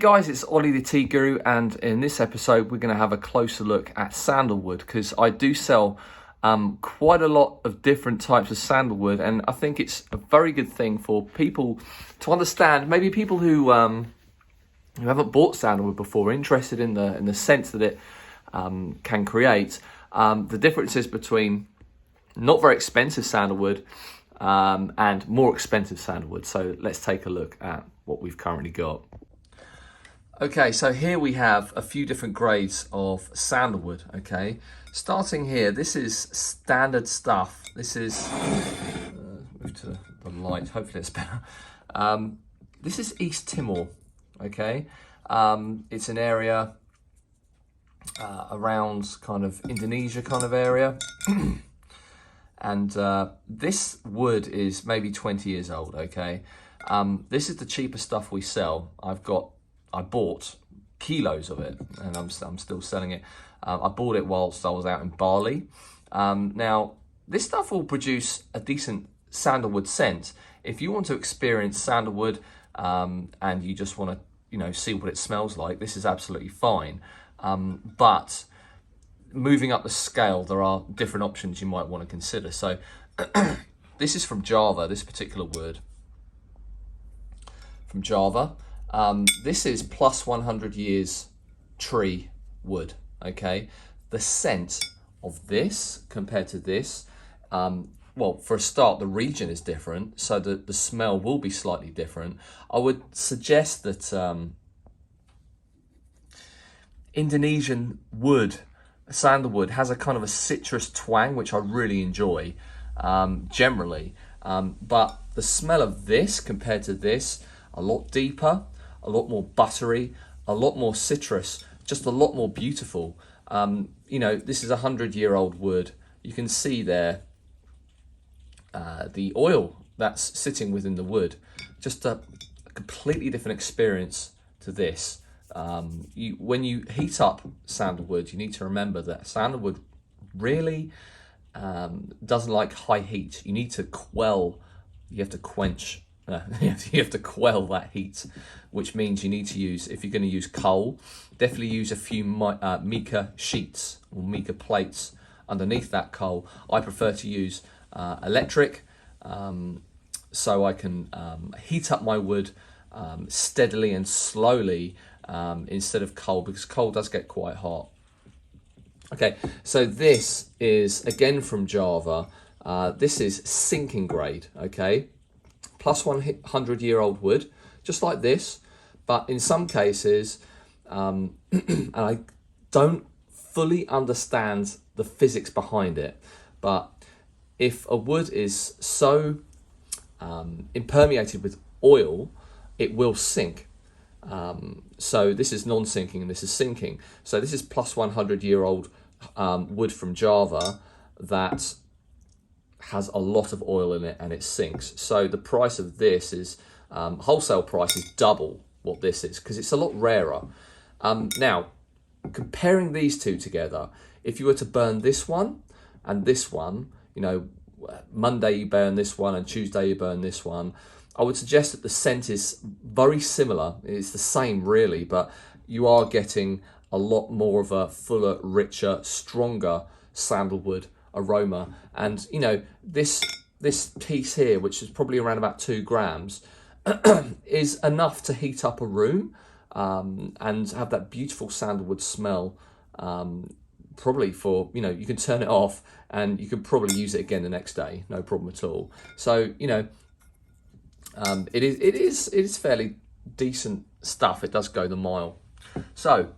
guys, it's Ollie the Tea Guru, and in this episode we're going to have a closer look at sandalwood, because I do sell quite a lot of different types of sandalwood, and I think it's a very good thing for people to understand. Maybe people who haven't bought sandalwood before, interested in the scent that it can create, the differences between not very expensive sandalwood and more expensive sandalwood. So let's take a look at what we've currently got. Okay, so here we have a few different grades of sandalwood, okay? Starting here, this is standard stuff. This is, move to the light, hopefully it's better. This is East Timor, okay? It's an area around kind of Indonesia kind of area. And this wood is maybe 20 years old, okay? This is the cheapest stuff we sell. I bought kilos of it, and I'm still selling it. I bought it whilst I was out in Bali. Now, this stuff will produce a decent sandalwood scent. If you want to experience sandalwood and you just want to, see what it smells like, this is absolutely fine. But moving up the scale, there are different options you might want to consider. So this is from Java, this particular wood from Java. This is plus 100 years tree wood, okay? The scent of this compared to this, well, for a start, the region is different, so the smell will be slightly different. I would suggest that Indonesian wood, sandalwood, has a kind of a citrus twang, which I really enjoy generally. But the smell of this compared to this, a lot deeper, a lot more buttery, a lot more citrus, just a lot more beautiful. This is 100-year-old wood. You can see there the oil that's sitting within the wood. Just a completely different experience to this. When you heat up sandalwood, you need to remember that sandalwood really doesn't like high heat. You need to quell, you have to quench, you have to quell that heat, which means you need to use, if you're going to use coal, definitely use a few mica sheets or mica plates underneath that coal. I prefer to use electric, so I can heat up my wood steadily and slowly instead of coal, because coal does get quite hot. Okay, so this is again from Java. This is sinking grade, okay? Plus 100-year-old wood, just like this, but in some cases, and I don't fully understand the physics behind it, but if a wood is so impermeated with oil, it will sink. So this is non-sinking and this is sinking. So this is plus 100-year-old wood from Java that has a lot of oil in it and it sinks. So the price of this is, wholesale price is double what this is, because it's a lot rarer. Now, comparing these two together, if you were to burn this one and this one, Monday you burn this one and Tuesday you burn this one, I would suggest that the scent is very similar. It's the same really, but you are getting a lot more of a fuller, richer, stronger sandalwood aroma. And this piece here, which is probably around about 2 grams, is enough to heat up a room and have that beautiful sandalwood smell. Probably for, you can turn it off and you can probably use it again the next day, no problem at all. So, it is fairly decent stuff. It does go the mile. So,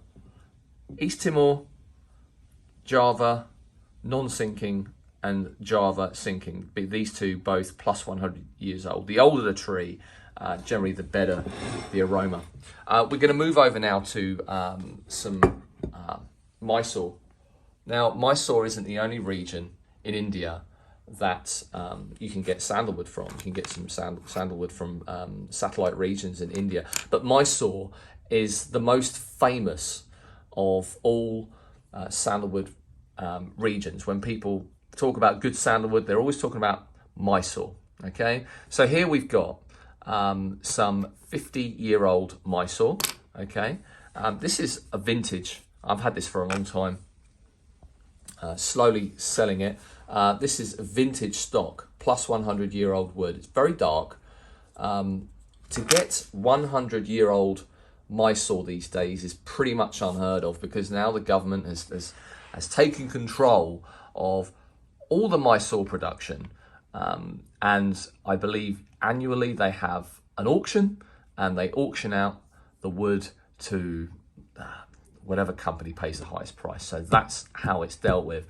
East Timor, Java, non-sinking, and Java sinking. These two both plus 100 years old. The older the tree, generally the better the aroma. We're going to move over now to some Mysore. Now, Mysore isn't the only region in India that you can get sandalwood from. You can get some sandalwood from satellite regions in India. But Mysore is the most famous of all sandalwood regions. When people talk about good sandalwood, they're always talking about Mysore, okay? So here we've got some 50-year-old Mysore, Okay, this is a vintage. I've had this for a long time. Slowly selling it. This is a vintage stock, plus 100-year-old wood. It's very dark. To get 100-year-old Mysore these days is pretty much unheard of, because now the government has taken control of all the Mysore production. And I believe annually they have an auction, and they auction out the wood to whatever company pays the highest price. So that's how it's dealt with.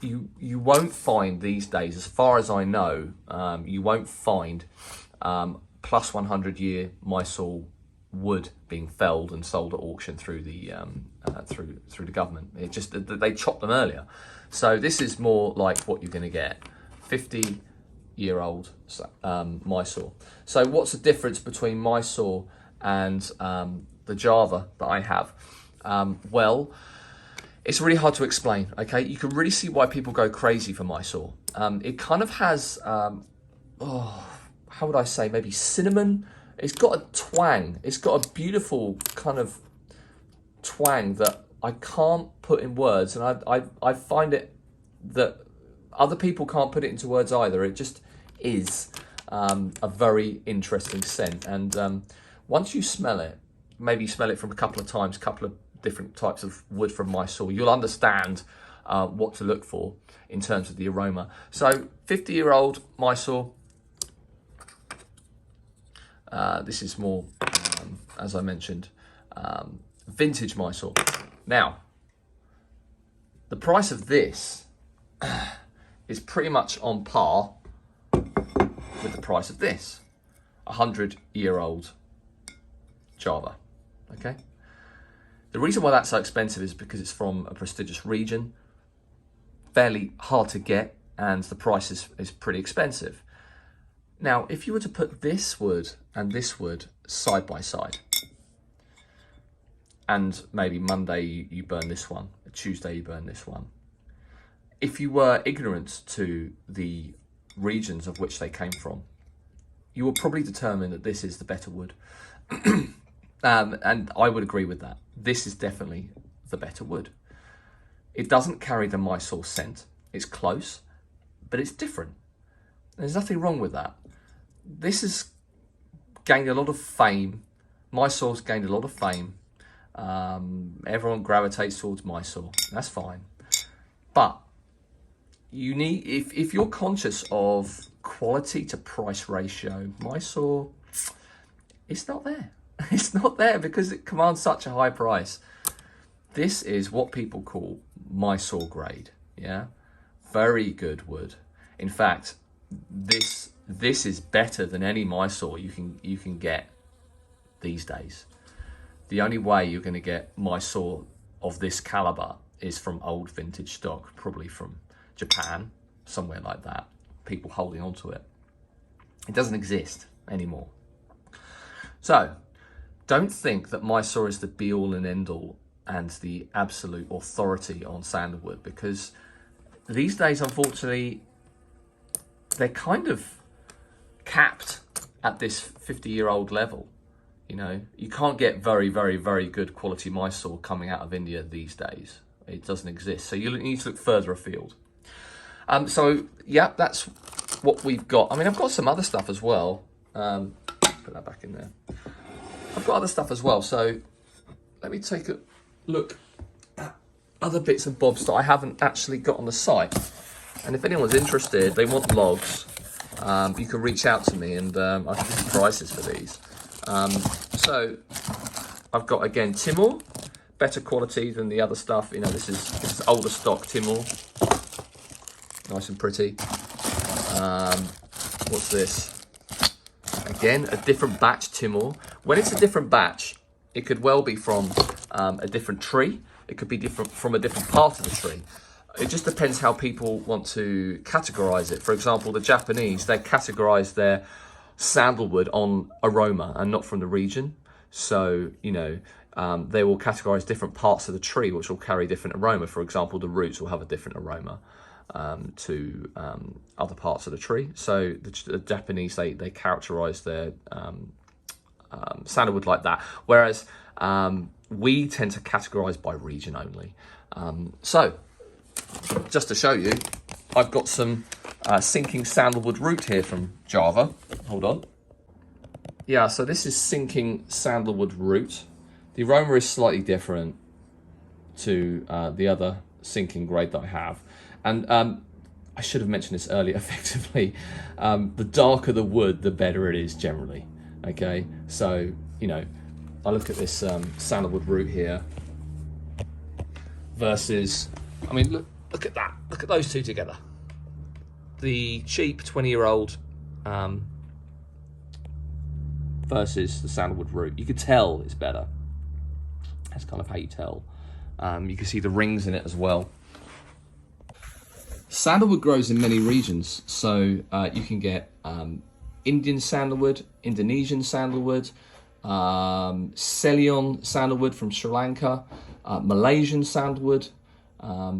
You won't find these days, as far as I know, you won't find plus 100-year Mysore wood being felled and sold at auction through the through the government. It just, they chopped them earlier. So this is more like what you're going to get, 50-year-old Mysore. So what's the difference between Mysore and the Java that I have? Well, it's really hard to explain. Okay, you can really see why people go crazy for Mysore. It kind of has, how would I say, maybe cinnamon. It's got a twang. It's got a beautiful kind of twang that I can't put in words, and I find it that other people can't put it into words either. It just is a very interesting scent, and once you smell it, maybe smell it from a couple of times, couple of different types of wood from Mysore, you'll understand what to look for in terms of the aroma. So 50-year-old Mysore. This is more, as I mentioned, vintage Mysore. Now, the price of this is pretty much on par with the price of this, 100-year-old Java. Okay. The reason why that's so expensive is because it's from a prestigious region, fairly hard to get, and the price is pretty expensive. Now, if you were to put this wood and this wood side by side, and maybe Monday you burn this one, Tuesday you burn this one, if you were ignorant to the regions of which they came from, you will probably determine that this is the better wood. And I would agree with that. This is definitely the better wood. It doesn't carry the Mysore scent. It's close, but it's different. There's nothing wrong with that. This has gained a lot of fame. Mysore's gained a lot of fame. Everyone gravitates towards Mysore. That's fine. But you need, if you're conscious of quality to price ratio, Mysore, it's not there. It's not there because it commands such a high price. This is what people call Mysore grade. Yeah, very good wood. In fact, this is better than any Mysore you can get these days. The only way you're going to get Mysore of this caliber is from old vintage stock, probably from Japan, somewhere like that. People holding on to it. It doesn't exist anymore. So, don't think that Mysore is the be-all and end-all and the absolute authority on sandalwood, because these days, unfortunately, they're kind of capped at this 50-year-old level. You know, you can't get very, very, very good quality Mysore coming out of India these days. It doesn't exist. So you need to look further afield. So, yeah, that's what we've got. I mean, I've got some other stuff as well. Put that back in there. I've got other stuff as well. So let me take a look at other bits and bobs that I haven't actually got on the site. And if anyone's interested, they want logs, you can reach out to me and I can give you prices for these. So I've got, again, Timor, better quality than the other stuff. You know, this is older stock Timor, nice and pretty. What's this? Again, a different batch Timor. When it's a different batch, it could well be from a different tree. It could be different from a different part of the tree. It just depends how people want to categorize it. For example, the Japanese, they categorize their sandalwood on aroma and not from the region. So, you know, they will categorize different parts of the tree which will carry different aroma. For example, the roots will have a different aroma to other parts of the tree. So the Japanese, they characterize their sandalwood like that. Whereas we tend to categorize by region only. So just to show you, I've got some sinking sandalwood root here from Java. Hold on. Yeah, so this is sinking sandalwood root. The aroma is slightly different to the other sinking grade that I have. And I should have mentioned this earlier, effectively. The darker the wood, the better it is generally. Okay, so, you know, I look at this sandalwood root here versus, I mean, look at that. Look at those two together. The cheap 20-year-old versus the sandalwood root. You could tell it's better. That's kind of how you tell. You can see the rings in it as well. Sandalwood grows in many regions, so you can get Indian sandalwood, Indonesian sandalwood, Ceylon sandalwood from Sri Lanka, Malaysian sandalwood,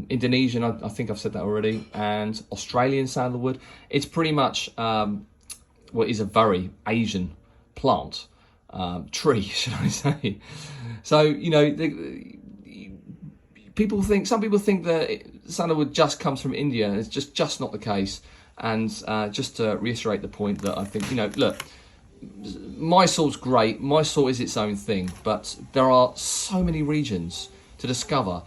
Indonesian, I think I've said that already, and Australian sandalwood. It's pretty much what is a very Asian plant, tree, should I say. So, you know, some people think that sandalwood just comes from India, and it's just not the case. And just to reiterate the point that I think, you know, look, Mysore's great. Mysore is its own thing, but there are so many regions to discover.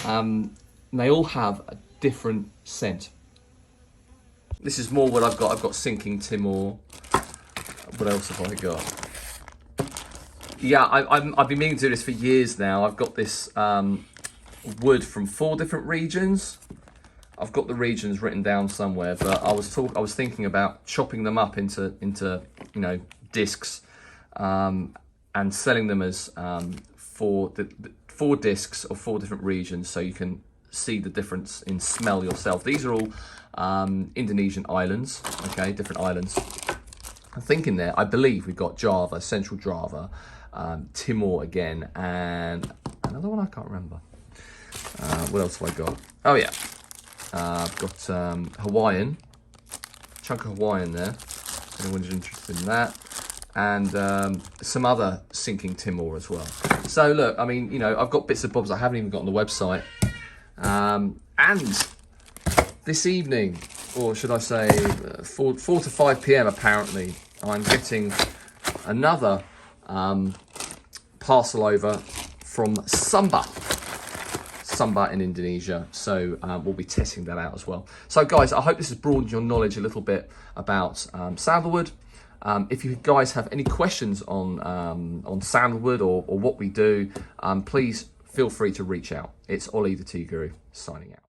And they all have a different scent. This is more what I've got. I've got sinking Timor. What else have I got? Yeah, I've been meaning to do this for years now. I've got this wood from 4 different regions. I've got the regions written down somewhere, but I was thinking about chopping them up into you know, discs, and selling them as 4 discs of 4 different regions, so you can see the difference in smell yourself. These are all Indonesian islands, okay, different islands. I think in there, I believe we've got Java, Central Java, Timor again, and another one I can't remember. What else have I got? Oh yeah, I've got Hawaiian, chunk of Hawaiian there. Anyone's interested in that, and some other sinking Timor as well. So look, I mean, you know, I've got bits and bobs I haven't even got on the website, and this evening, or should I say, 4 to 5 p.m. apparently, I'm getting another parcel over from Sumba in Indonesia, so we'll be testing that out as well. So guys, I hope this has broadened your knowledge a little bit about sandalwood. If you guys have any questions on sandalwood or what we do, please feel free to reach out. It's Ollie the Tea Guru signing out.